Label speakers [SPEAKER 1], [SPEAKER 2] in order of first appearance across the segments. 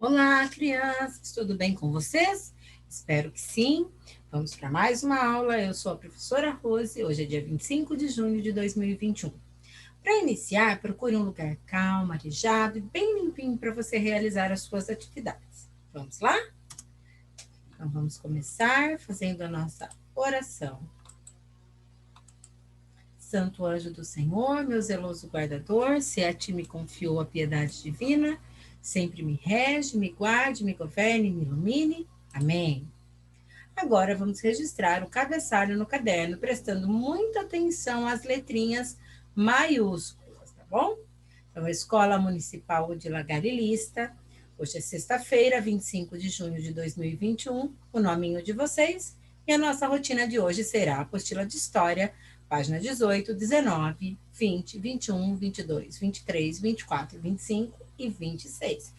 [SPEAKER 1] Olá, crianças, tudo bem com vocês? Espero que sim. Vamos para mais uma aula. Eu sou a professora Rose. Hoje é dia 25 de junho de 2021. Para iniciar, procure um lugar calmo, arejado e bem limpinho para você realizar as suas atividades. Vamos lá? Então, vamos começar fazendo a nossa oração. Santo anjo do Senhor, meu zeloso guardador, se a ti me confiou a piedade divina, sempre me rege, me guarde, me governe, me ilumine. Amém. Agora vamos registrar o cabeçalho no caderno, prestando muita atenção às letrinhas maiúsculas, tá bom? Então, a Escola Municipal de Lagarilista, hoje é sexta-feira, 25 de junho de 2021, o nominho de vocês, e a nossa rotina de hoje será a apostila de História, página 18, 19, 20, 21, 22, 23, 24, 25 e 26.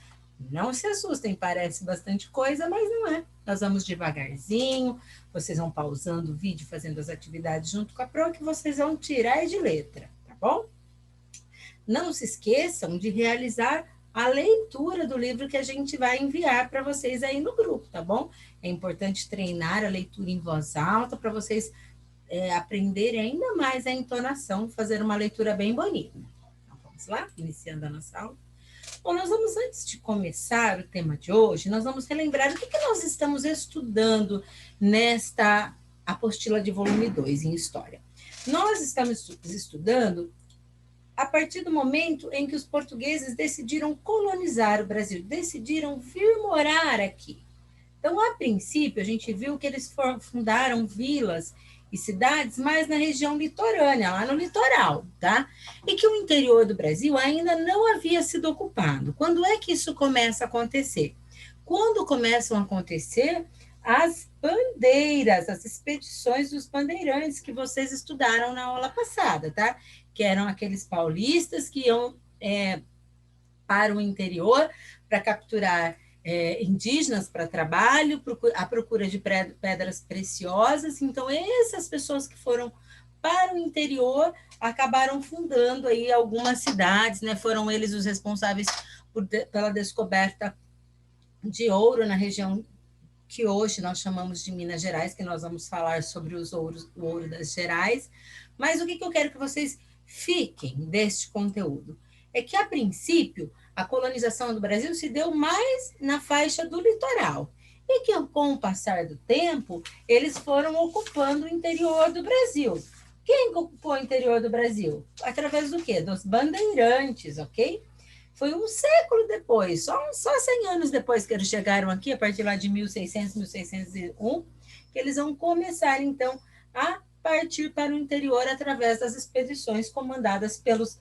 [SPEAKER 1] Não se assustem, parece bastante coisa, mas não é. Nós vamos devagarzinho, vocês vão pausando o vídeo, fazendo as atividades junto com a Pro, que vocês vão tirar de letra, tá bom? Não se esqueçam de realizar a leitura do livro que a gente vai enviar para vocês aí no grupo, tá bom? É importante treinar a leitura em voz alta para vocês aprenderem ainda mais a entonação, fazer uma leitura bem bonita. Então, vamos lá, iniciando a nossa aula. Bom, nós vamos, antes de começar o tema de hoje, nós vamos relembrar o que nós estamos estudando nesta apostila de volume 2 em História. Nós estamos estudando a partir do momento em que os portugueses decidiram colonizar o Brasil, decidiram vir morar aqui. Então, a princípio, a gente viu que eles fundaram vilas e cidades mais na região litorânea, lá no litoral, tá? E que o interior do Brasil ainda não havia sido ocupado. Quando é que isso começa a acontecer? Quando começam a acontecer as bandeiras, as expedições dos bandeirantes que vocês estudaram na aula passada, tá? Que eram aqueles paulistas que iam para o interior para capturar indígenas para trabalho, à procura de pedras preciosas. Então, essas pessoas que foram para o interior acabaram fundando aí algumas cidades, né? Foram eles os responsáveis pela descoberta de ouro na região que hoje nós chamamos de Minas Gerais, que nós vamos falar sobre o ouro das Gerais. Mas o que eu quero que vocês fiquem deste conteúdo? É que, a princípio, a colonização do Brasil se deu mais na faixa do litoral. E que, com o passar do tempo, eles foram ocupando o interior do Brasil. Quem ocupou o interior do Brasil? Através do quê? Dos bandeirantes, ok? Foi um século depois, só 100 anos depois que eles chegaram aqui, a partir lá de 1600, 1601, que eles vão começar, então, a partir para o interior através das expedições comandadas pelos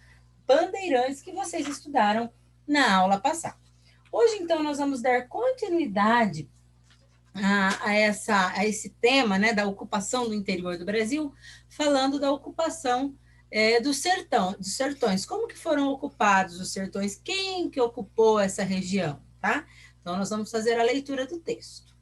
[SPEAKER 1] bandeirantes que vocês estudaram na aula passada. Hoje, então, nós vamos dar continuidade a esse tema, né, da ocupação do interior do Brasil, falando da ocupação dos sertões. Como que foram ocupados os sertões? Quem que ocupou essa região, tá? Então, nós vamos fazer a leitura do texto.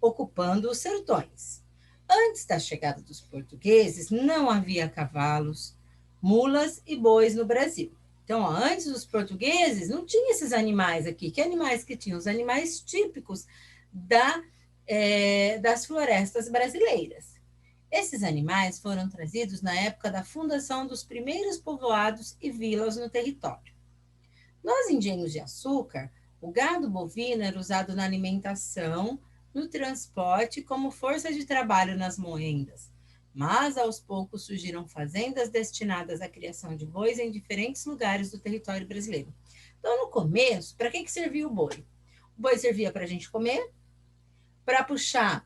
[SPEAKER 1] Ocupando os sertões. Antes da chegada dos portugueses, não havia cavalos, mulas e bois no Brasil. Então, ó, antes dos portugueses, não tinha esses animais aqui. Que animais que tinham? Os animais típicos das florestas brasileiras. Esses animais foram trazidos na época da fundação dos primeiros povoados e vilas no território. Nos engenhos de açúcar, o gado bovino era usado na alimentação, no transporte, como força de trabalho nas moendas. Mas, aos poucos, surgiram fazendas destinadas à criação de bois em diferentes lugares do território brasileiro. Então, no começo, para que servia o boi? O boi servia para a gente comer, para puxar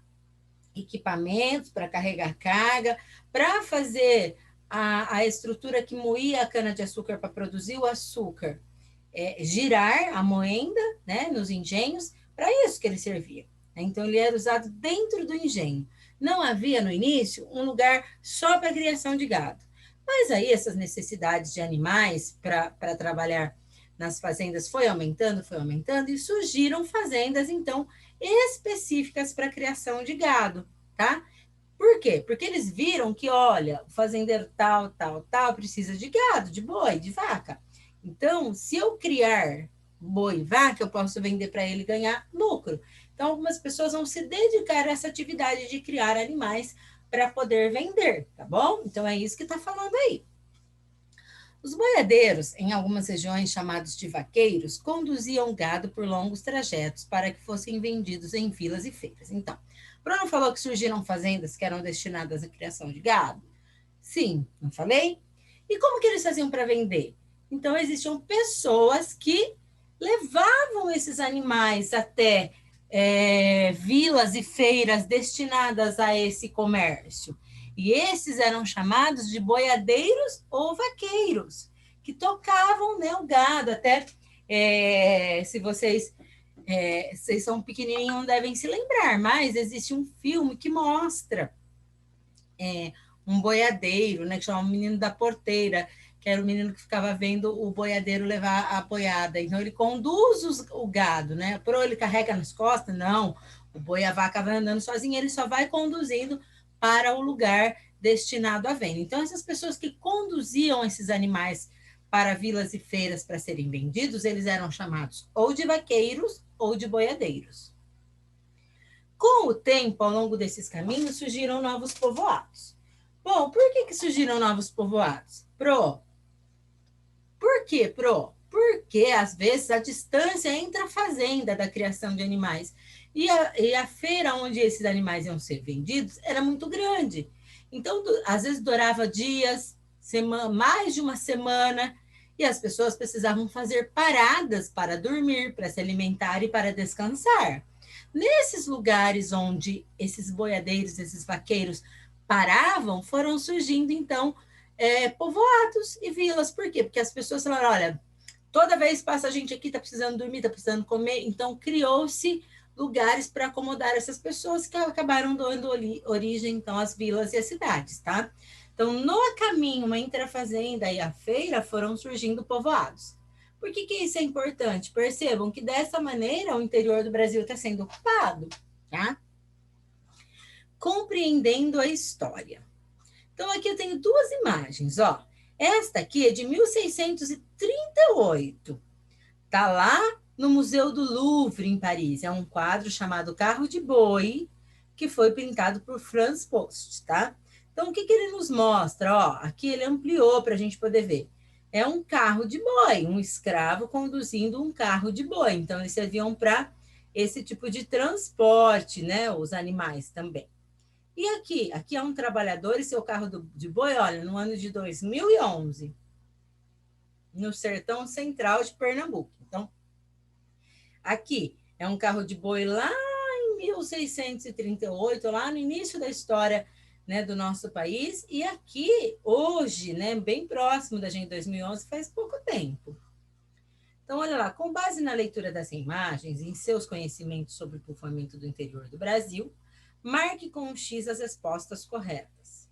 [SPEAKER 1] equipamentos, para carregar carga, para fazer a estrutura que moía a cana-de-açúcar para produzir o açúcar, girar a moenda, né, nos engenhos, para isso que ele servia. Então, ele era usado dentro do engenho. Não havia, no início, um lugar só para a criação de gado. Mas aí, essas necessidades de animais para trabalhar nas fazendas foi aumentando, e surgiram fazendas, então, específicas para a criação de gado, tá? Por quê? Porque eles viram que, olha, o fazendeiro tal precisa de gado, de boi, de vaca. Então, se eu criar boi e vaca, eu posso vender para ele e ganhar lucro. Então, algumas pessoas vão se dedicar a essa atividade de criar animais para poder vender, tá bom? Então, é isso que está falando aí. Os boiadeiros, em algumas regiões chamados de vaqueiros, conduziam gado por longos trajetos para que fossem vendidos em vilas e feiras. Então, Bruno falou que surgiram fazendas que eram destinadas à criação de gado? Sim, não falei? E como que eles faziam para vender? Então, existiam pessoas que levavam esses animais até vilas e feiras destinadas a esse comércio. E esses eram chamados de boiadeiros ou vaqueiros, que tocavam, né, o gado. Até se vocês são pequenininhos, não devem se lembrar, mas existe um filme que mostra um boiadeiro, né, que chama o Menino da Porteira, que era o menino que ficava vendo o boiadeiro levar a boiada. Então, ele conduz o gado, né? Por ele carrega nas costas? Não. O boi e a vaca vai andando sozinho, ele só vai conduzindo para o lugar destinado à venda. Então, essas pessoas que conduziam esses animais para vilas e feiras para serem vendidos, eles eram chamados ou de vaqueiros ou de boiadeiros. Com o tempo, ao longo desses caminhos, surgiram novos povoados. Bom, por que surgiram novos povoados? Por quê, Porque, às vezes, a distância entre a fazenda da criação de animais e a feira onde esses animais iam ser vendidos era muito grande. Então, às vezes, durava dias, mais de uma semana, e as pessoas precisavam fazer paradas para dormir, para se alimentar e para descansar. Nesses lugares onde esses boiadeiros, esses vaqueiros paravam, foram surgindo, então, povoados e vilas. Por quê? Porque as pessoas falaram, olha, toda vez passa a gente aqui, está precisando dormir, está precisando comer. Então, criou-se lugares para acomodar essas pessoas que acabaram dando origem, então, às vilas e às cidades, tá? Então, no caminho entre a fazenda e a feira, foram surgindo povoados. Por que isso é importante? Percebam que, dessa maneira, o interior do Brasil está sendo ocupado, tá? Compreendendo a história. Então, aqui eu tenho duas imagens, ó. Esta aqui é de 1638. Tá lá no Museu do Louvre, em Paris. É um quadro chamado Carro de Boi, que foi pintado por Franz Post, tá? Então, o que ele nos mostra? Ó, aqui ele ampliou para a gente poder ver. É um carro de boi, um escravo conduzindo um carro de boi. Então, eles serviam para esse tipo de transporte, né? Os animais também. E aqui é um trabalhador e seu carro de boi, olha, no ano de 2011, no sertão central de Pernambuco. Então, aqui é um carro de boi lá em 1638, lá no início da história, né, do nosso país, e aqui, hoje, né, bem próximo da gente, 2011, faz pouco tempo. Então, olha lá, com base na leitura das imagens e em seus conhecimentos sobre o povoamento do interior do Brasil, marque com um X as respostas corretas.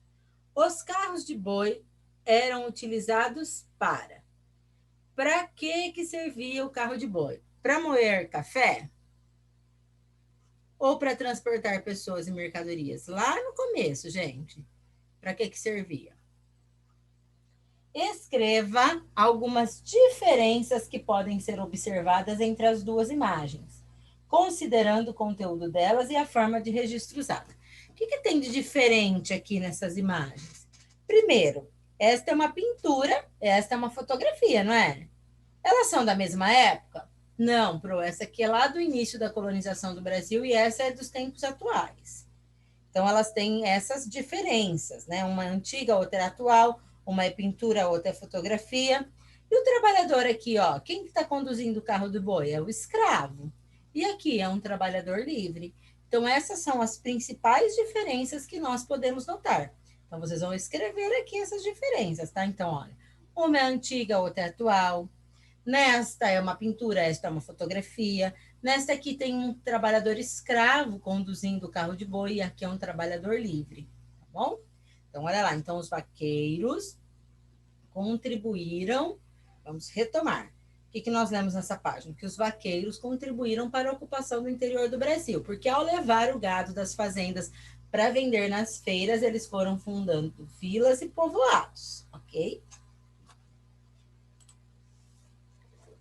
[SPEAKER 1] Os carros de boi eram utilizados para... Para que servia o carro de boi? Para moer café? Ou para transportar pessoas e mercadorias? Lá no começo, gente. Para que servia? Escreva algumas diferenças que podem ser observadas entre as duas imagens, considerando o conteúdo delas e a forma de registro usada. O que tem de diferente aqui nessas imagens? Primeiro, esta é uma pintura, esta é uma fotografia, não é? Elas são da mesma época? Não, essa aqui é lá do início da colonização do Brasil e essa é dos tempos atuais. Então, elas têm essas diferenças, né? Uma antiga, outra é atual, uma é pintura, outra é fotografia. E o trabalhador aqui, ó, quem está conduzindo o carro do boi? É o escravo. E aqui é um trabalhador livre. Então, essas são as principais diferenças que nós podemos notar. Então, vocês vão escrever aqui essas diferenças, tá? Então, olha, uma é antiga, outra é atual. Nesta é uma pintura, esta é uma fotografia. Nesta aqui tem um trabalhador escravo conduzindo o carro de boi e aqui é um trabalhador livre, tá bom? Então, olha lá. Então, os vaqueiros contribuíram. Vamos retomar. O que nós lemos nessa página? Que os vaqueiros contribuíram para a ocupação do interior do Brasil, porque ao levar o gado das fazendas para vender nas feiras, eles foram fundando vilas e povoados, ok?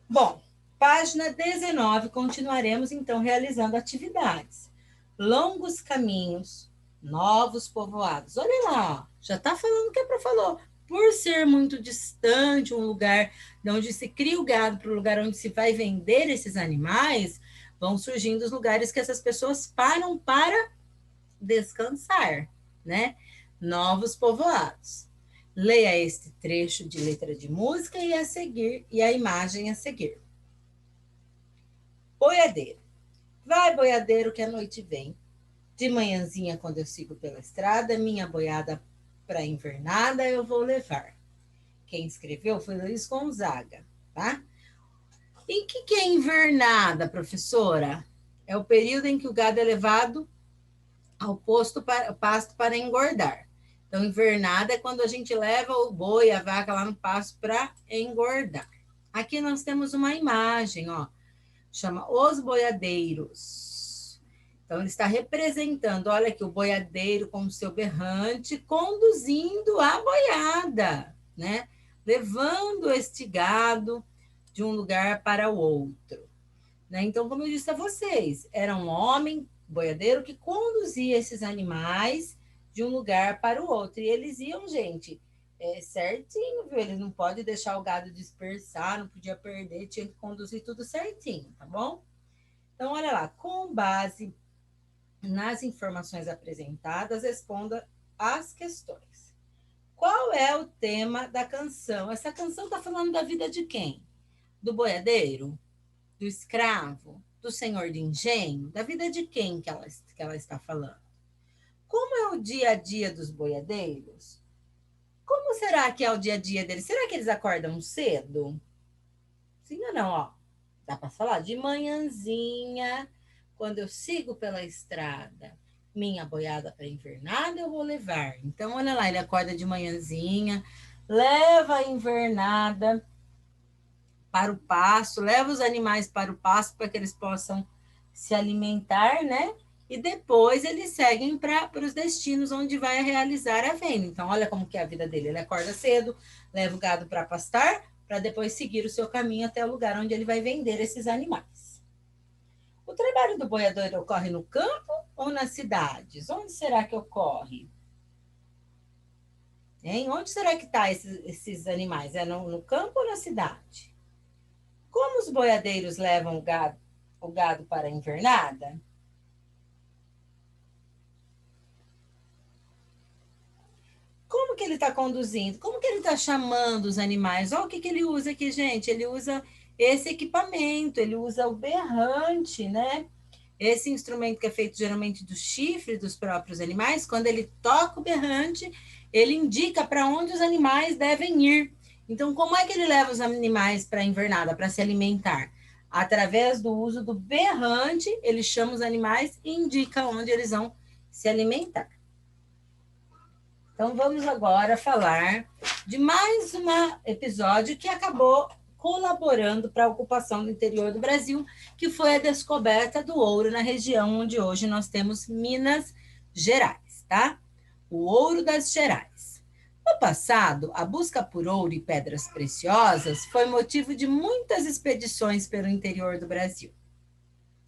[SPEAKER 1] Bom, Página 19, continuaremos então realizando atividades. Longos caminhos, novos povoados. Olha lá, já está falando o que a Pro falou. Por ser muito distante um lugar de onde se cria o gado para o lugar onde se vai vender esses animais, vão surgindo os lugares que essas pessoas param para descansar, né? Novos povoados. Leia este trecho de letra de música e a seguir e a imagem a seguir. Boiadeiro. Vai, boiadeiro, que a noite vem. De manhãzinha, quando eu sigo pela estrada, minha boiada para invernada eu vou levar. Quem escreveu foi Luiz Gonzaga, tá? E o que é invernada, professora? É o período em que o gado é levado ao pasto para engordar. Então, invernada é quando a gente leva o boi, a vaca lá no pasto para engordar. Aqui nós temos uma imagem, ó, chama Os Boiadeiros. Então, ele está representando, olha aqui, o boiadeiro com o seu berrante, conduzindo a boiada, né? Levando este gado de um lugar para o outro. Né? Então, como eu disse a vocês, era um homem boiadeiro que conduzia esses animais de um lugar para o outro. E eles iam, gente, certinho, viu? Eles não podem deixar o gado dispersar, não podia perder, tinha que conduzir tudo certinho, tá bom? Então, olha lá, com base nas informações apresentadas, responda as questões. Qual é o tema da canção? Essa canção está falando da vida de quem? Do boiadeiro? Do escravo? Do senhor de engenho? Da vida de quem que ela está falando? Como é o dia a dia dos boiadeiros? Como será que é o dia a dia deles? Será que eles acordam cedo? Sim ou não? Ó, dá para falar de manhãzinha, quando eu sigo pela estrada, minha boiada para invernada eu vou levar. Então, olha lá, ele acorda de manhãzinha, leva a invernada para o pasto, leva os animais para o pasto para que eles possam se alimentar, né? E depois eles seguem para os destinos onde vai realizar a venda. Então, olha como que é a vida dele. Ele acorda cedo, leva o gado para pastar, para depois seguir o seu caminho até o lugar onde ele vai vender esses animais. O trabalho do boiador ocorre no campo ou nas cidades? Onde será que ocorre? Hein? Onde será que estão esses animais? É no campo ou na cidade? Como os boiadeiros levam o gado para a invernada? Como que ele está conduzindo? Como que ele está chamando os animais? Olha o que ele usa aqui, gente. Ele usa esse equipamento, ele usa o berrante, né? Esse instrumento que é feito geralmente do chifre dos próprios animais, quando ele toca o berrante, ele indica para onde os animais devem ir. Então, como é que ele leva os animais para a invernada, para se alimentar? Através do uso do berrante, ele chama os animais e indica onde eles vão se alimentar. Então, vamos agora falar de mais um episódio que acabou colaborando para a ocupação do interior do Brasil, que foi a descoberta do ouro na região onde hoje nós temos Minas Gerais, tá? O ouro das Gerais. No passado, a busca por ouro e pedras preciosas foi motivo de muitas expedições pelo interior do Brasil,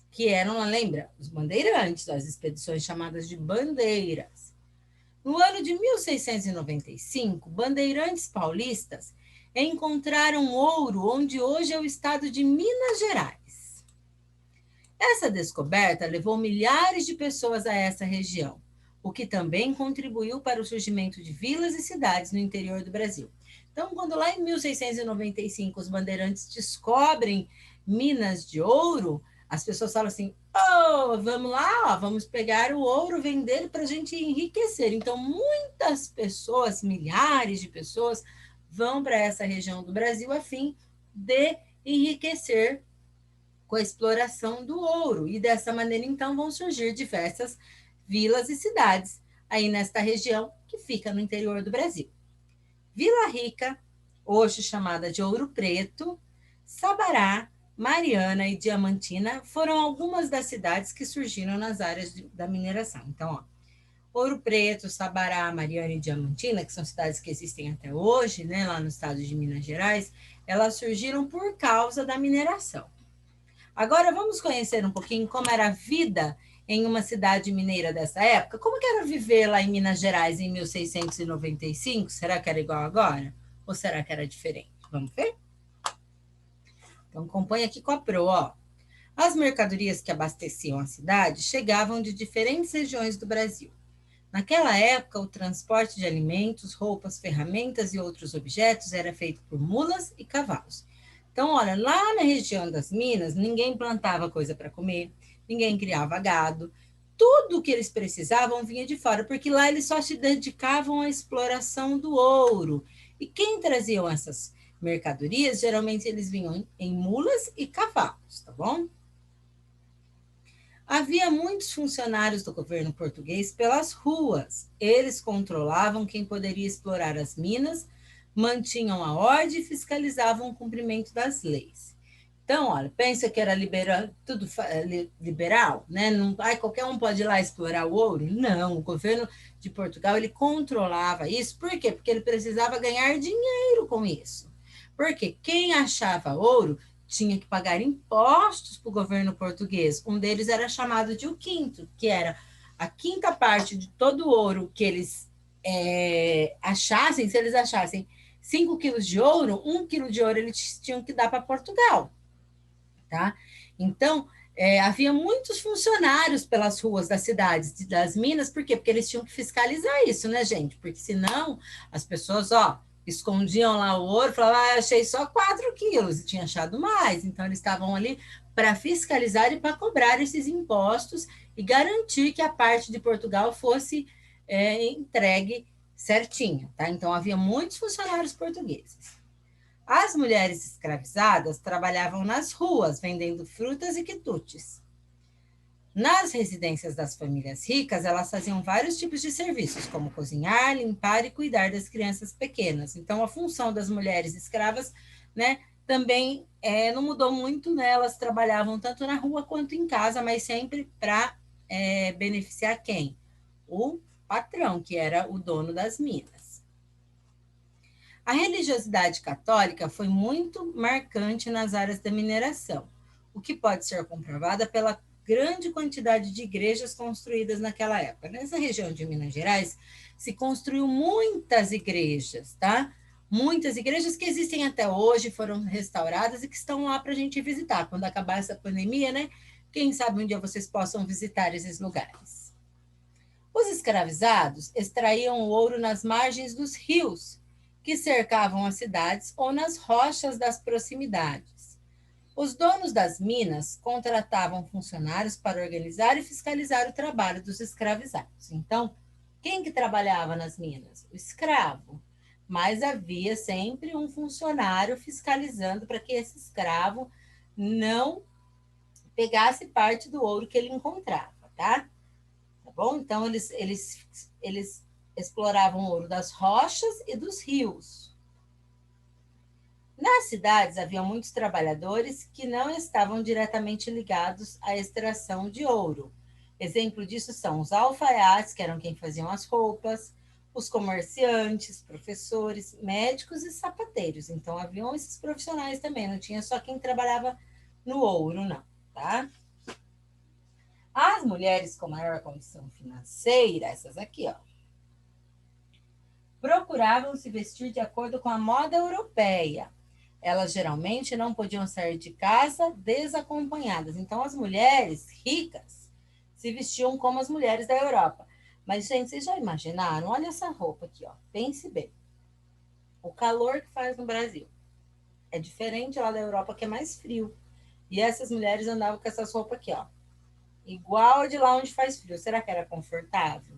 [SPEAKER 1] que eram, lembra, os bandeirantes, as expedições chamadas de bandeiras. No ano de 1695, bandeirantes paulistas encontraram ouro onde hoje é o estado de Minas Gerais. Essa descoberta levou milhares de pessoas a essa região, o que também contribuiu para o surgimento de vilas e cidades no interior do Brasil. Então, quando lá em 1695 os bandeirantes descobrem minas de ouro, as pessoas falam assim, oh, vamos lá, ó, vamos pegar o ouro, vender para a gente enriquecer. Então, muitas pessoas, milhares de pessoas, vão para essa região do Brasil a fim de enriquecer com a exploração do ouro. E dessa maneira, então, vão surgir diversas vilas e cidades aí nesta região que fica no interior do Brasil. Vila Rica, hoje chamada de Ouro Preto, Sabará, Mariana e Diamantina foram algumas das cidades que surgiram nas áreas da mineração. Então, ó, Ouro Preto, Sabará, Mariana e Diamantina, que são cidades que existem até hoje, né, lá no estado de Minas Gerais, elas surgiram por causa da mineração. Agora vamos conhecer um pouquinho como era a vida em uma cidade mineira dessa época. Como que era viver lá em Minas Gerais em 1695? Será que era igual agora? Ou será que era diferente? Vamos ver? Então, acompanha aqui com a Pro, ó. As mercadorias que abasteciam a cidade chegavam de diferentes regiões do Brasil. Naquela época, o transporte de alimentos, roupas, ferramentas e outros objetos era feito por mulas e cavalos. Então, olha, lá na região das Minas, ninguém plantava coisa para comer, ninguém criava gado. Tudo o que eles precisavam vinha de fora, porque lá eles só se dedicavam à exploração do ouro. E quem traziam essas mercadorias, geralmente eles vinham em mulas e cavalos, tá bom? Havia muitos funcionários do governo português pelas ruas. Eles controlavam quem poderia explorar as minas, mantinham a ordem e fiscalizavam o cumprimento das leis. Então, olha, pensa que era tudo liberal, né? Não, qualquer um pode ir lá explorar o ouro? Não, o governo de Portugal ele controlava isso. Por quê? Porque ele precisava ganhar dinheiro com isso. Porque quem achava ouro tinha que pagar impostos para o governo português. Um deles era chamado de o quinto, que era a quinta parte de todo o ouro que eles achassem, se eles achassem 5 quilos de ouro, 1 quilo de ouro eles tinham que dar para Portugal. Tá? Então, havia muitos funcionários pelas ruas das cidades, das minas, por quê? Porque eles tinham que fiscalizar isso, né, gente? Porque senão as pessoas, ó, escondiam lá o ouro, falavam, achei só 4 quilos, e tinha achado mais. Então, eles estavam ali para fiscalizar e para cobrar esses impostos e garantir que a parte de Portugal fosse entregue certinho, tá? Então, havia muitos funcionários portugueses. As mulheres escravizadas trabalhavam nas ruas, vendendo frutas e quitutes. Nas residências das famílias ricas, elas faziam vários tipos de serviços, como cozinhar, limpar e cuidar das crianças pequenas. Então, a função das mulheres escravas, né, também não mudou muito, né? Elas trabalhavam tanto na rua quanto em casa, mas sempre para beneficiar quem? O patrão, que era o dono das minas. A religiosidade católica foi muito marcante nas áreas da mineração, o que pode ser comprovado pela grande quantidade de igrejas construídas naquela época. Nessa região de Minas Gerais, se construiu muitas igrejas, tá? Muitas igrejas que existem até hoje, foram restauradas e que estão lá para a gente visitar. Quando acabar essa pandemia, né? Quem sabe um dia vocês possam visitar esses lugares. Os escravizados extraíam o ouro nas margens dos rios, que cercavam as cidades ou nas rochas das proximidades. Os donos das minas contratavam funcionários para organizar e fiscalizar o trabalho dos escravizados. Então, quem que trabalhava nas minas? O escravo. Mas havia sempre um funcionário fiscalizando para que esse escravo não pegasse parte do ouro que ele encontrava, tá? Tá bom? Então, eles exploravam o ouro das rochas e dos rios. Nas cidades, havia muitos trabalhadores que não estavam diretamente ligados à extração de ouro. Exemplo disso são os alfaiates, que eram quem faziam as roupas, os comerciantes, professores, médicos e sapateiros. Então, haviam esses profissionais também, não tinha só quem trabalhava no ouro, não, tá? As mulheres com maior condição financeira, essas aqui, ó, procuravam se vestir de acordo com a moda europeia. Elas geralmente não podiam sair de casa desacompanhadas. Então, as mulheres ricas se vestiam como as mulheres da Europa. Mas, gente, vocês já imaginaram? Olha essa roupa aqui, ó. Pense bem. O calor que faz no Brasil é diferente lá da Europa, que é mais frio. E essas mulheres andavam com essas roupas aqui, ó. Igual de lá onde faz frio. Será que era confortável?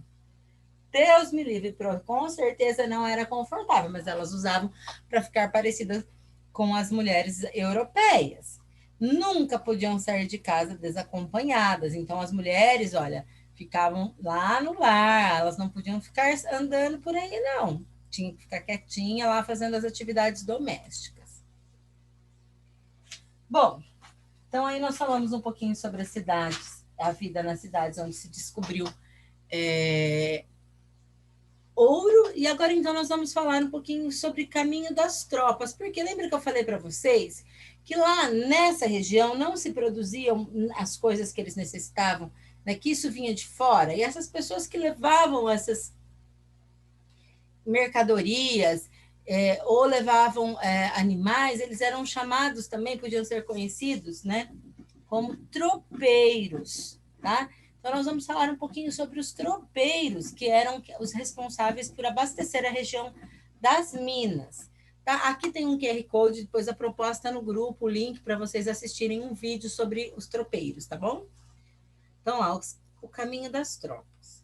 [SPEAKER 1] Deus me livre, com certeza não era confortável, mas elas usavam para ficar parecidas com as mulheres europeias. Nunca podiam sair de casa desacompanhadas. Então, as mulheres, olha, ficavam lá no lar, elas não podiam ficar andando por aí, não. Tinha que ficar quietinha lá fazendo as atividades domésticas. Bom, então aí nós falamos um pouquinho sobre as cidades, a vida nas cidades onde se descobriu ouro. E agora, então, nós vamos falar um pouquinho sobre caminho das tropas, porque lembra que eu falei para vocês que lá nessa região não se produziam as coisas que eles necessitavam, né, que isso vinha de fora, e essas pessoas que levavam essas mercadorias, ou levavam animais, eles eram chamados também, podiam ser conhecidos, né, como tropeiros, tá? Então, nós vamos falar um pouquinho sobre os tropeiros, que eram os responsáveis por abastecer a região das minas. Tá? Aqui tem um QR Code, depois a proposta no grupo, o link para vocês assistirem um vídeo sobre os tropeiros, tá bom? Então, lá, o caminho das tropas.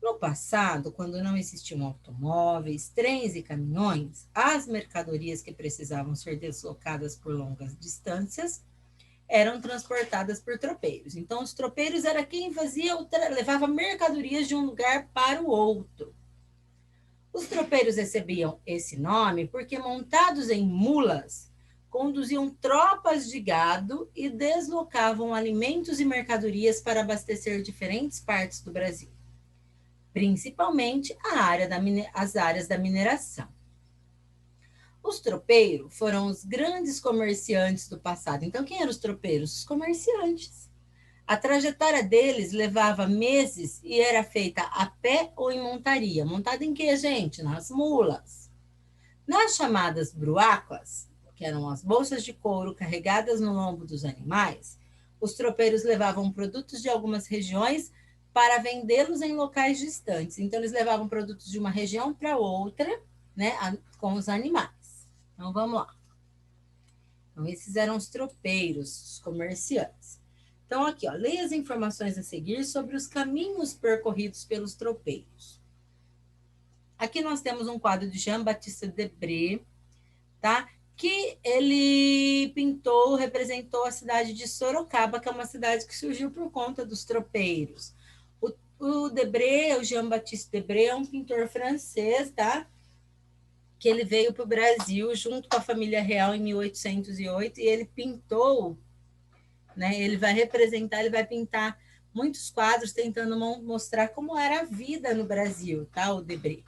[SPEAKER 1] No passado, quando não existiam automóveis, trens e caminhões, as mercadorias que precisavam ser deslocadas por longas distâncias eram transportadas por tropeiros. Então, os tropeiros era quem levava mercadorias de um lugar para o outro. Os tropeiros recebiam esse nome porque, montados em mulas, conduziam tropas de gado e deslocavam alimentos e mercadorias para abastecer diferentes partes do Brasil, principalmente as áreas da mineração. Os tropeiros foram os grandes comerciantes do passado. Então, quem eram os tropeiros? Os comerciantes. A trajetória deles levava meses e era feita a pé ou em montaria. Montada em quê, gente? Nas mulas. Nas chamadas bruacas, que eram as bolsas de couro carregadas no lombo dos animais, os tropeiros levavam produtos de algumas regiões para vendê-los em locais distantes. Então, eles levavam produtos de uma região para outra, né, com os animais. Então, vamos lá. Então, esses eram os tropeiros, os comerciantes. Então, aqui, ó, leia as informações a seguir sobre os caminhos percorridos pelos tropeiros. Aqui nós temos um quadro de Jean-Baptiste Debré, tá? Que ele pintou, representou a cidade de Sorocaba, que é uma cidade que surgiu por conta dos tropeiros. O Debré, o Jean-Baptiste Debré, é um pintor francês, tá? Que ele veio para o Brasil junto com a família real em 1808 e ele pintou, né? Ele vai pintar muitos quadros tentando mostrar como era a vida no Brasil, tá? O Debré.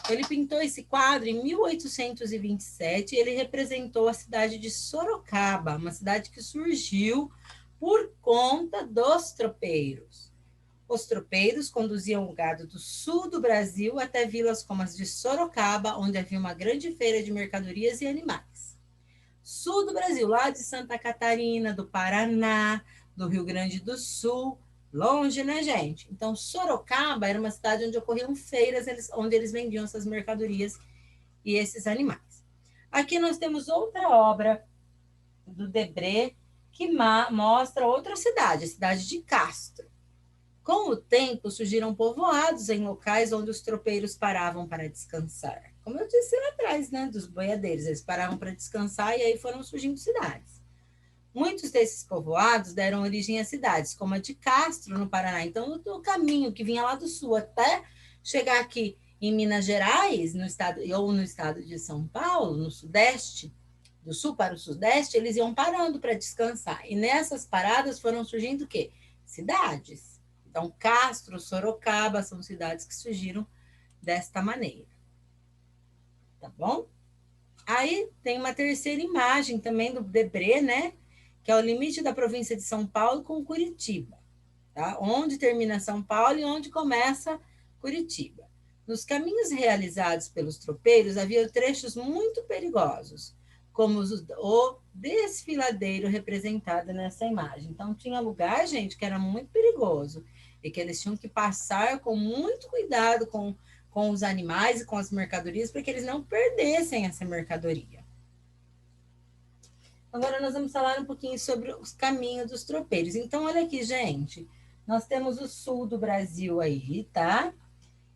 [SPEAKER 1] Ele pintou esse quadro em 1827 e ele representou a cidade de Sorocaba, uma cidade que surgiu por conta dos tropeiros. Os tropeiros conduziam o gado do sul do Brasil até vilas como as de Sorocaba, onde havia uma grande feira de mercadorias e animais. Sul do Brasil, lá de Santa Catarina, do Paraná, do Rio Grande do Sul, longe, né, gente? Então, Sorocaba era uma cidade onde ocorriam feiras, onde eles vendiam essas mercadorias e esses animais. Aqui nós temos outra obra do Debré que mostra outra cidade, a cidade de Castro. Com o tempo, surgiram povoados em locais onde os tropeiros paravam para descansar. Como eu disse lá atrás, né, dos boiadeiros, eles paravam para descansar e aí foram surgindo cidades. Muitos desses povoados deram origem a cidades, como a de Castro, no Paraná. Então, o caminho que vinha lá do sul até chegar aqui em Minas Gerais, no estado, ou no estado de São Paulo, no sudeste, do sul para o sudeste, eles iam parando para descansar. E nessas paradas foram surgindo o quê? Cidades. Então, Castro, Sorocaba são cidades que surgiram desta maneira. Tá bom? Aí tem uma terceira imagem também do Debré, né? Que é o limite da província de São Paulo com Curitiba. Tá? Onde termina São Paulo e onde começa Curitiba. Nos caminhos realizados pelos tropeiros, havia trechos muito perigosos, como o desfiladeiro representado nessa imagem. Então, tinha lugar, gente, que era muito perigoso e que eles tinham que passar com muito cuidado com os animais e com as mercadorias, para que eles não perdessem essa mercadoria. Agora nós vamos falar um pouquinho sobre os caminhos dos tropeiros. Então, olha aqui, gente, nós temos o sul do Brasil aí, tá?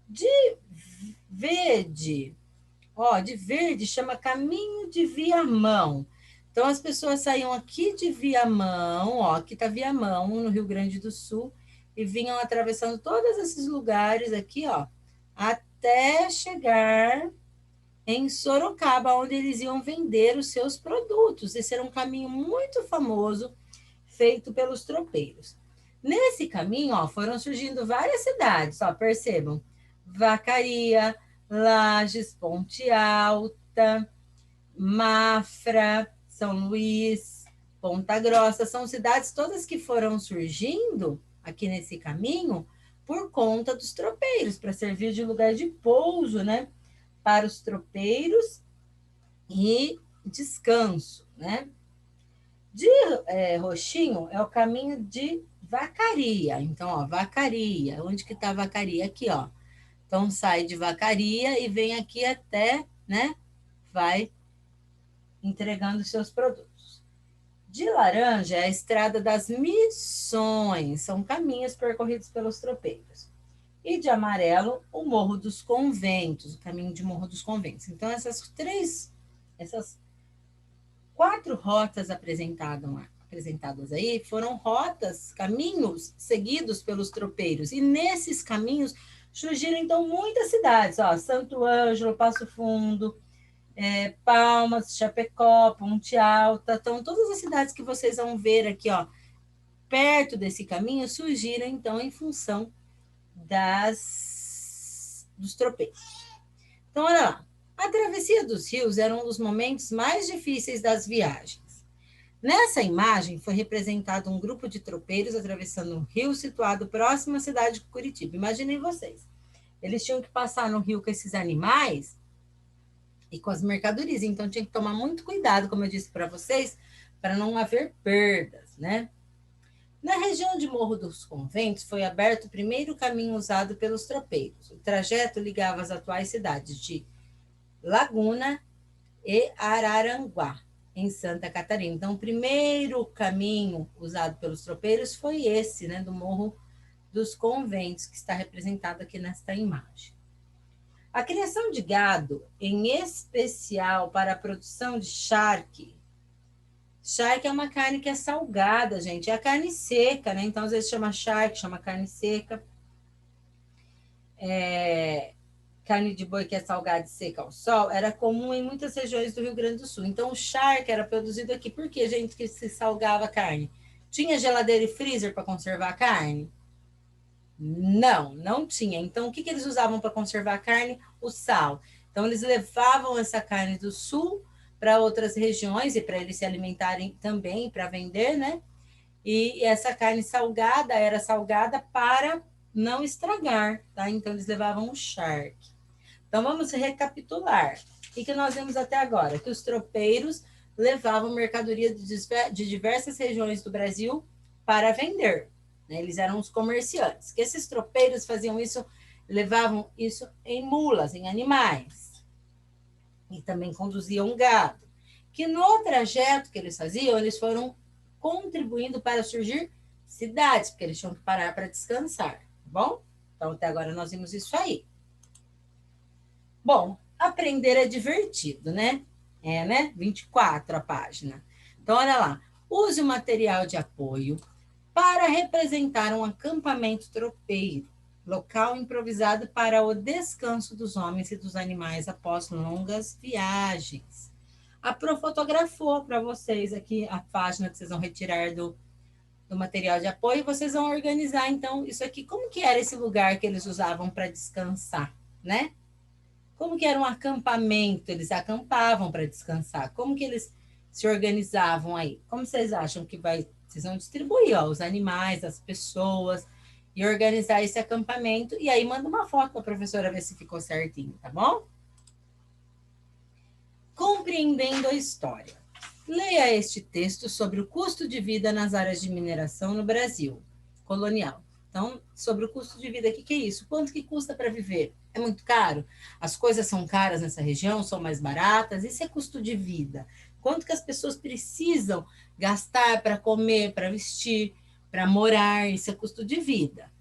[SPEAKER 1] De verde, ó, de verde chama Caminho de Viamão. Então, as pessoas saíam aqui de Viamão, ó, aqui tá Viamão, no Rio Grande do Sul, e vinham atravessando todos esses lugares aqui, ó, até chegar em Sorocaba, onde eles iam vender os seus produtos. Esse era um caminho muito famoso, feito pelos tropeiros. Nesse caminho, ó, foram surgindo várias cidades, ó, percebam, Vacaria, Lages, Ponte Alta, Mafra, São Luís, Ponta Grossa, são cidades todas que foram surgindo aqui nesse caminho por conta dos tropeiros, para servir de lugar de pouso, né, para os tropeiros e descanso, né? De Roxinho é o caminho de Vacaria. Então, ó, Vacaria, onde que tá Vacaria? Aqui, ó. Então, sai de Vacaria e vem aqui até, né? Vai entregando seus produtos. De laranja é a Estrada das Missões, são caminhos percorridos pelos tropeiros. E de amarelo, o Morro dos Conventos, o caminho de Morro dos Conventos. Então, essas 4 rotas apresentadas aí foram rotas, caminhos seguidos pelos tropeiros. E nesses caminhos surgiram, então, muitas cidades, ó, Santo Ângelo, Passo Fundo, Palmas, Chapecó, Ponte Alta. Então, todas as cidades que vocês vão ver aqui, ó, perto desse caminho, surgiram, então, em função dos tropeiros. Então, olha lá. A travessia dos rios era um dos momentos mais difíceis das viagens. Nessa imagem foi representado um grupo de tropeiros atravessando um rio situado próximo à cidade de Curitiba. Imaginem vocês. Eles tinham que passar no rio com esses animais e com as mercadorias. Então, tinha que tomar muito cuidado, como eu disse para vocês, para não haver perdas, né? Na região de Morro dos Conventos foi aberto o primeiro caminho usado pelos tropeiros. O trajeto ligava as atuais cidades de Laguna e Araranguá, em Santa Catarina. Então, o primeiro caminho usado pelos tropeiros foi esse, né, do Morro dos Conventos, que está representado aqui nesta imagem. A criação de gado, em especial para a produção de charque. Charque é uma carne que é salgada, gente. É a carne seca, né? Então, às vezes chama charque, chama carne seca. Carne de boi que é salgada e seca ao sol, era comum em muitas regiões do Rio Grande do Sul. Então, o charque era produzido aqui. Por que, gente, que se salgava a carne? Tinha geladeira e freezer para conservar a carne? Não, não tinha. Então, o que eles usavam para conservar a carne? O sal. Então, eles levavam essa carne do sul para outras regiões e para eles se alimentarem também, para vender, né? E essa carne salgada era salgada para não estragar, tá? Então, eles levavam o charque. Então, vamos recapitular. O que nós vimos até agora? Que os tropeiros levavam mercadoria de diversas regiões do Brasil para vender. Né? Eles eram os comerciantes. Que esses tropeiros faziam isso, levavam isso em mulas, em animais. E também conduziam gado. Que no trajeto que eles faziam, eles foram contribuindo para surgir cidades, porque eles tinham que parar para descansar, tá bom? Então, até agora nós vimos isso aí. Bom, aprender é divertido, né? É, né? 24 a página. Então, olha lá. Use o material de apoio para representar um acampamento tropeiro, local improvisado para o descanso dos homens e dos animais após longas viagens. A Pro fotografou para vocês aqui a página que vocês vão retirar do material de apoio e vocês vão organizar, então, isso aqui. Como que era esse lugar que eles usavam para descansar, né? Como que era um acampamento? Eles acampavam para descansar. Como que eles se organizavam aí? Como vocês acham que vai? Vocês vão distribuir, ó, os animais, as pessoas e organizar esse acampamento. E aí manda uma foto para a professora ver se ficou certinho, tá bom? Compreendendo a história. Leia este texto sobre o custo de vida nas áreas de mineração no Brasil colonial. Então, sobre o custo de vida, o que é isso? Quanto que custa para viver? É muito caro? As coisas são caras nessa região, são mais baratas? Isso é custo de vida. Quanto que as pessoas precisam gastar para comer, para vestir, para morar? Isso é custo de vida.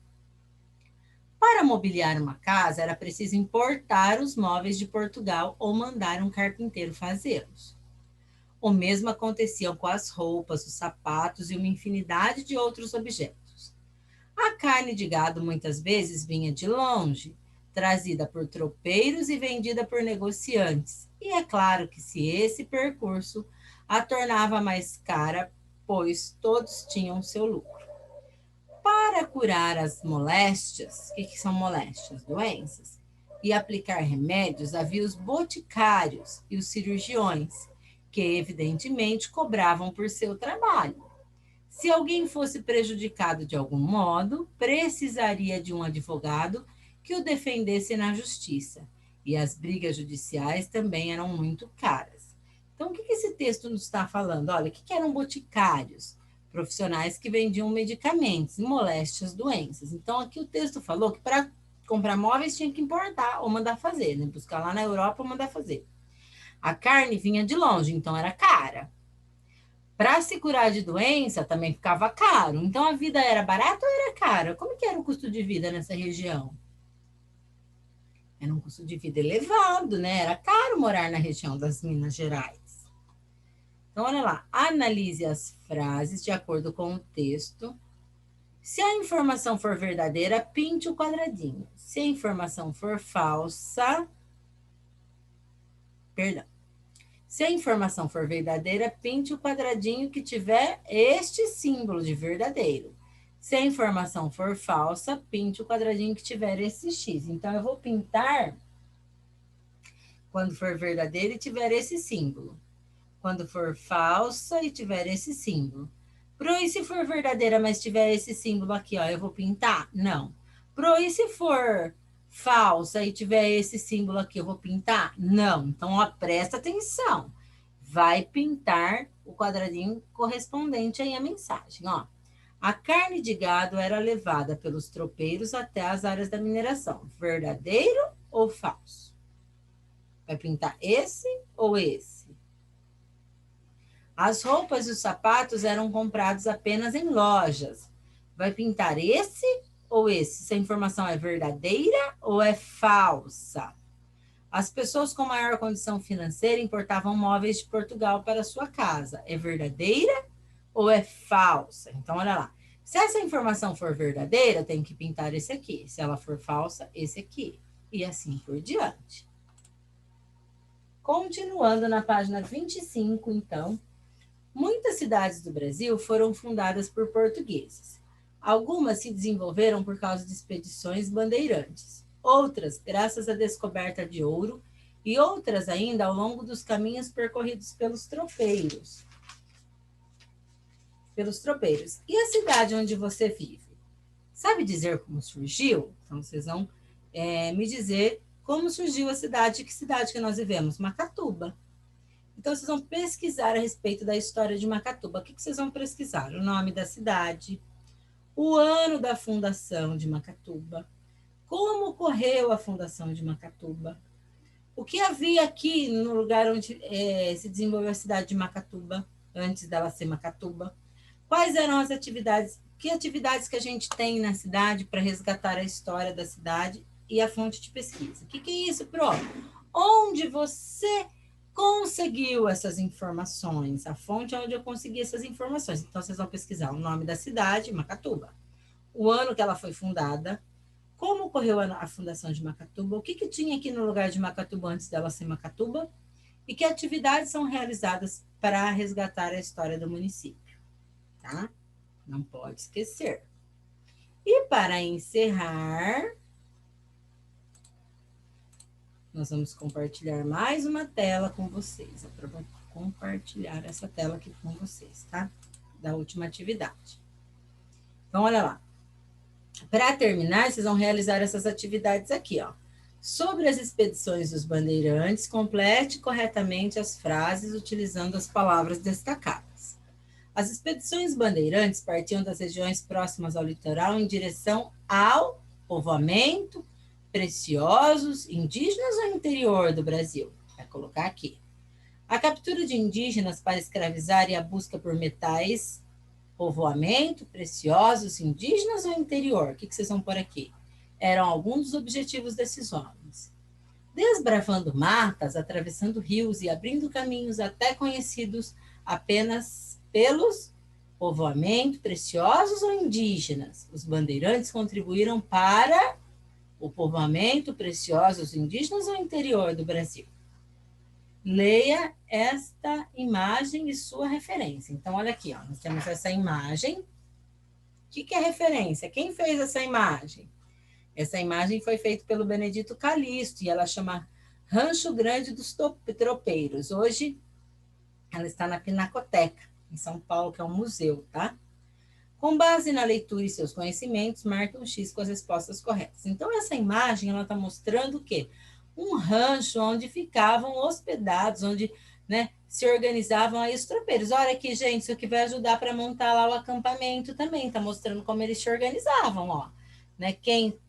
[SPEAKER 1] Para mobiliar uma casa, era preciso importar os móveis de Portugal ou mandar um carpinteiro fazê-los. O mesmo acontecia com as roupas, os sapatos e uma infinidade de outros objetos. A carne de gado muitas vezes vinha de longe, trazida por tropeiros e vendida por negociantes. E é claro que se esse percurso a tornava mais cara, pois todos tinham seu lucro. Para curar as moléstias, o que são moléstias? Doenças. e aplicar remédios, havia os boticários e os cirurgiões, que evidentemente cobravam por seu trabalho. Se alguém fosse prejudicado de algum modo, precisaria de um advogado que o defendesse na justiça. E as brigas judiciais também eram muito caras. Então, o que esse texto nos está falando? Olha, o que eram boticários? Profissionais que vendiam medicamentos, moléstias, doenças. Então, aqui o texto falou que para comprar móveis tinha que importar ou mandar fazer, né? Buscar lá na Europa ou mandar fazer. A carne vinha de longe, então era cara. Para se curar de doença também ficava caro. Então a vida era barata ou era cara? Como que era o custo de vida nessa região? Era um custo de vida elevado, né? Era caro morar na região das Minas Gerais. Então, olha lá, analise as frases de acordo com o texto. Se a informação for verdadeira, pinte o quadradinho. Se a informação for falsa, perdão. Se a informação for verdadeira, pinte o quadradinho que tiver este símbolo de verdadeiro. Se a informação for falsa, pinte o quadradinho que tiver esse X. Então, eu vou pintar quando for verdadeiro e tiver esse símbolo. Quando for falsa e tiver esse símbolo. E se for verdadeira, mas tiver esse símbolo aqui, ó, eu vou pintar? Não. E se for falsa e tiver esse símbolo aqui, eu vou pintar? Não. Então, ó, presta atenção. Vai pintar o quadradinho correspondente aí à mensagem, ó. A carne de gado era levada pelos tropeiros até as áreas da mineração. Verdadeiro ou falso? Vai pintar esse ou esse? As roupas e os sapatos eram comprados apenas em lojas. Vai pintar esse ou esse? Se a informação é verdadeira ou é falsa? As pessoas com maior condição financeira importavam móveis de Portugal para sua casa. É verdadeira ou é falsa? Então, olha lá. Se essa informação for verdadeira, tem que pintar esse aqui. Se ela for falsa, esse aqui. E assim por diante. Continuando na página 25, então. Muitas cidades do Brasil foram fundadas por portugueses. Algumas se desenvolveram por causa de expedições bandeirantes, outras graças à descoberta de ouro e outras ainda ao longo dos caminhos percorridos pelos tropeiros. E a cidade onde você vive? Sabe dizer como surgiu? Então, vocês vão me dizer como surgiu a cidade. Que cidade que nós vivemos? Macatuba. Então, vocês vão pesquisar a respeito da história de Macatuba. O que vocês vão pesquisar? O nome da cidade, o ano da fundação de Macatuba, como ocorreu a fundação de Macatuba, o que havia aqui no lugar onde se desenvolveu a cidade de Macatuba, antes dela ser Macatuba, quais eram as atividades, que atividades que a gente tem na cidade para resgatar a história da cidade e a fonte de pesquisa. O que é isso, Pro? Onde você conseguiu essas informações, a fonte onde eu consegui essas informações. Então, vocês vão pesquisar o nome da cidade, Macatuba, o ano que ela foi fundada, como ocorreu a fundação de Macatuba, o que tinha aqui no lugar de Macatuba antes dela ser Macatuba, e que atividades são realizadas para resgatar a história do município, tá? Não pode esquecer. E para encerrar, nós vamos compartilhar mais uma tela com vocês. Eu vou compartilhar essa tela aqui com vocês, tá? Da última atividade. Então, olha lá. Para terminar, vocês vão realizar essas atividades aqui, ó. Sobre as expedições dos bandeirantes, complete corretamente as frases utilizando as palavras destacadas. As expedições bandeirantes partiam das regiões próximas ao litoral em direção ao povoamento, preciosos, indígenas ou interior do Brasil? Vai colocar aqui. A captura de indígenas para escravizar e a busca por metais, povoamento, preciosos, indígenas ou interior? O que vocês vão pôr aqui? Eram alguns dos objetivos desses homens. Desbravando matas, atravessando rios e abrindo caminhos até conhecidos apenas pelos povoamento, preciosos ou indígenas. Os bandeirantes contribuíram para o povoamento, preciosos, indígenas ou interior do Brasil. Leia esta imagem e sua referência. Então, olha aqui, ó, nós temos essa imagem. O que é referência? Quem fez essa imagem? Essa imagem foi feita pelo Benedito Calixto e ela chama Rancho Grande dos Tropeiros. Hoje ela está na Pinacoteca, em São Paulo, que é um museu, tá? Com base na leitura e seus conhecimentos, marque um X com as respostas corretas. Então, essa imagem, ela está mostrando o quê? Um rancho onde ficavam hospedados, onde, né, se organizavam aí os tropeiros. Olha aqui, gente, isso aqui vai ajudar para montar lá o acampamento também. Está mostrando como eles se organizavam, ó. Né?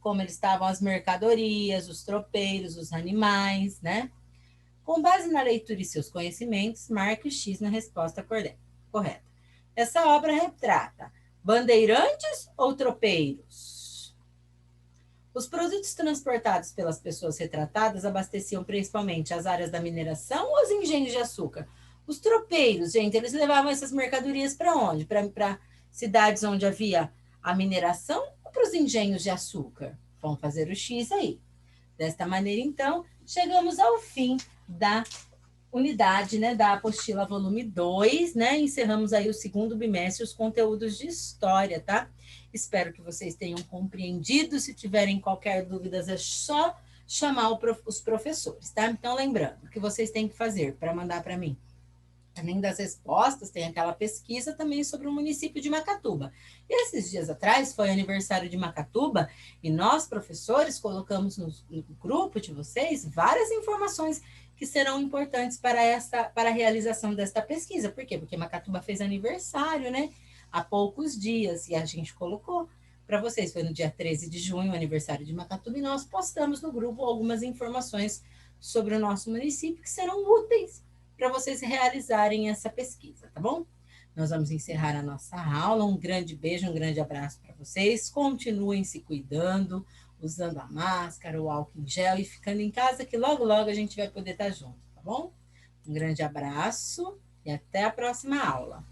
[SPEAKER 1] Como eles estavam as mercadorias, os tropeiros, os animais, né? Com base na leitura e seus conhecimentos, marque o X na resposta correta. Essa obra retrata bandeirantes ou tropeiros? Os produtos transportados pelas pessoas retratadas abasteciam principalmente as áreas da mineração ou os engenhos de açúcar? Os tropeiros, gente, eles levavam essas mercadorias para onde? Para cidades onde havia a mineração ou para os engenhos de açúcar? Vamos fazer o X aí. Desta maneira, então, chegamos ao fim da unidade, né, da apostila volume 2, né? Encerramos aí o segundo bimestre, os conteúdos de história, tá? Espero que vocês tenham compreendido. Se tiverem qualquer dúvida, é só chamar os professores, tá? Então, lembrando, o que vocês têm que fazer para mandar para mim? Além das respostas, tem aquela pesquisa também sobre o município de Macatuba. E esses dias atrás foi aniversário de Macatuba e nós, professores, colocamos no grupo de vocês várias informações que serão importantes para a realização desta pesquisa. Por quê? Porque Macatuba fez aniversário, né? Há poucos dias, e a gente colocou para vocês. Foi no dia 13 de junho, o aniversário de Macatuba, e nós postamos no grupo algumas informações sobre o nosso município que serão úteis para vocês realizarem essa pesquisa, tá bom? Nós vamos encerrar a nossa aula. Um grande beijo, um grande abraço para vocês. Continuem se cuidando, usando a máscara, o álcool em gel e ficando em casa, que logo, logo a gente vai poder estar junto, tá bom? Um grande abraço e até a próxima aula.